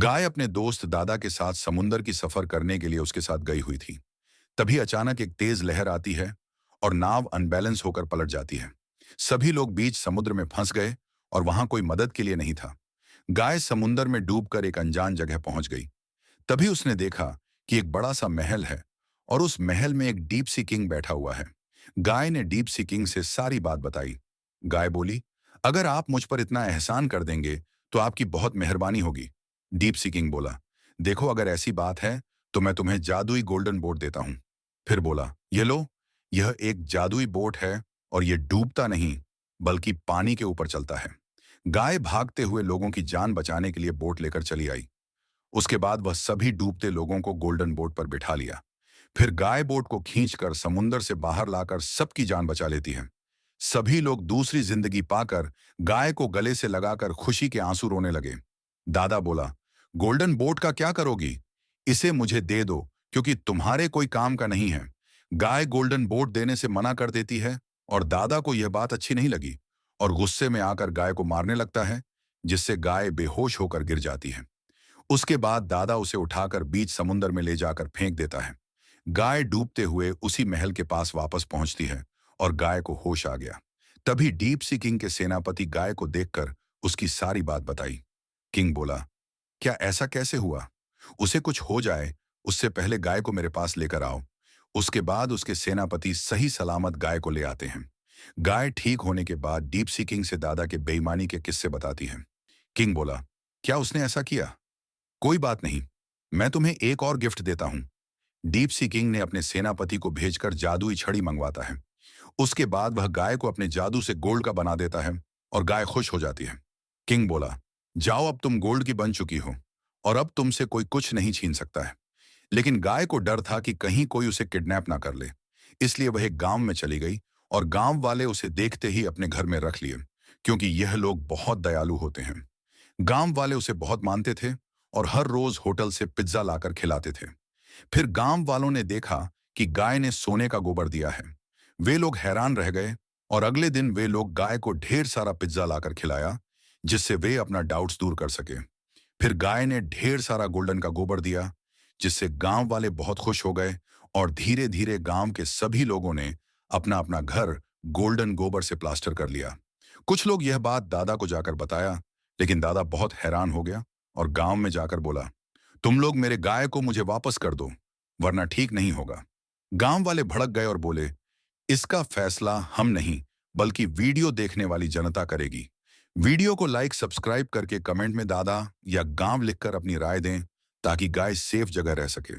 गाय अपने दोस्त दादा के साथ समुंदर की सफर करने के लिए उसके साथ गई हुई थी। तभी अचानक एक तेज लहर आती है और नाव अनबैलेंस होकर पलट जाती है। सभी लोग बीच समुद्र में फंस गए और वहां कोई मदद के लिए नहीं था। गाय समुंदर में डूबकर एक अनजान जगह पहुंच गई। तभी उसने देखा कि एक बड़ा सा महल है और उस महल में एक डीप सी किंग बैठा हुआ है। गाय ने डीप सी किंग से सारी बात बताई। गाय बोली, अगर आप मुझ पर इतना एहसान कर देंगे तो आपकी बहुत मेहरबानी होगी। डीप सी किंग बोला, देखो अगर ऐसी बात है तो मैं तुम्हें जादुई गोल्डन बोट देता हूं। फिर बोला, ये लो, यह एक जादुई बोट है और यह डूबता नहीं बल्कि पानी के ऊपर चलता है। गाय भागते हुए लोगों की जान बचाने के लिए बोट लेकर चली आई। उसके बाद वह सभी डूबते लोगों को गोल्डन बोट पर बिठा लिया। फिर गाय बोट को खींचकर समुंदर से बाहर लाकर सबकी जान बचा लेती है। सभी लोग दूसरी जिंदगी पाकर गाय को गले से लगाकर खुशी के आंसू रोने लगे। दादा बोला, गोल्डन बोट का क्या करोगी? इसे मुझे दे दो क्योंकि तुम्हारे कोई काम का नहीं है। गाय गोल्डन बोट देने से मना कर देती है और दादा को यह बात अच्छी नहीं लगी और गुस्से में आकर गाय को मारने लगता है, जिससे गाय बेहोश होकर गिर जाती है। उसके बाद दादा उसे उठाकर बीच समुंदर में ले जाकर फेंक देता है। गाय डूबते हुए उसी महल के पास वापस पहुंचती है और गाय को होश आ गया। तभी डीप सी किंग के सेनापति गाय को देखकर उसकी सारी बात बताई। किंग बोला, क्या ऐसा कैसे हुआ? उसे कुछ हो जाए उससे पहले गाय को मेरे पास लेकर आओ। उसके बाद उसके सेनापति सही सलामत गाय को ले आते हैं। गाय ठीक होने के बाद डीप सी किंग से दादा के बेईमानी के किस्से बताती है। किंग बोला, क्या उसने ऐसा किया? कोई बात नहीं, मैं तुम्हें एक और गिफ्ट देता हूं। डीप सी किंग ने अपने सेनापति को भेजकर जादुई छड़ी मंगवाता है। उसके बाद वह गाय को अपने जादू से गोल्ड का बना देता है और गाय खुश हो जाती है। किंग बोला, जाओ अब तुम गोल्ड की बन चुकी हो और अब तुमसे कोई कुछ नहीं छीन सकता है। लेकिन गाय को डर था कि कहीं कोई उसे किडनैप ना कर ले, इसलिए वह एक गांव में चली गई और गांव वाले उसे देखते ही अपने घर में रख लिए, क्योंकि यह लोग बहुत दयालु होते हैं। गांव वाले उसे बहुत मानते थे और हर रोज होटल से पिज्जा लाकर खिलाते थे। फिर गांव वालों ने देखा कि गाय ने सोने का गोबर दिया है। वे लोग हैरान रह गए और अगले दिन वे लोग गाय को ढेर सारा पिज्जा लाकर खिलाया, जिससे वे अपना डाउट्स दूर कर सके। फिर गाय ने ढेर सारा गोल्डन का गोबर दिया, जिससे गांव वाले बहुत खुश हो गए और धीरे धीरे गांव के सभी लोगों ने अपना अपना घर गोल्डन गोबर से प्लास्टर कर लिया। कुछ लोग यह बात दादा को जाकर बताया, लेकिन दादा बहुत हैरान हो गया और गांव में जाकर बोला, तुम लोग मेरे गाय को मुझे वापस कर दो, वरना ठीक नहीं होगा। गांव वाले भड़क गए और बोले, इसका फैसला हम नहीं बल्कि वीडियो देखने वाली जनता करेगी। वीडियो को लाइक सब्सक्राइब करके कमेंट में दादा या गांव लिखकर अपनी राय दें, ताकि गाय सेफ जगह रह सके।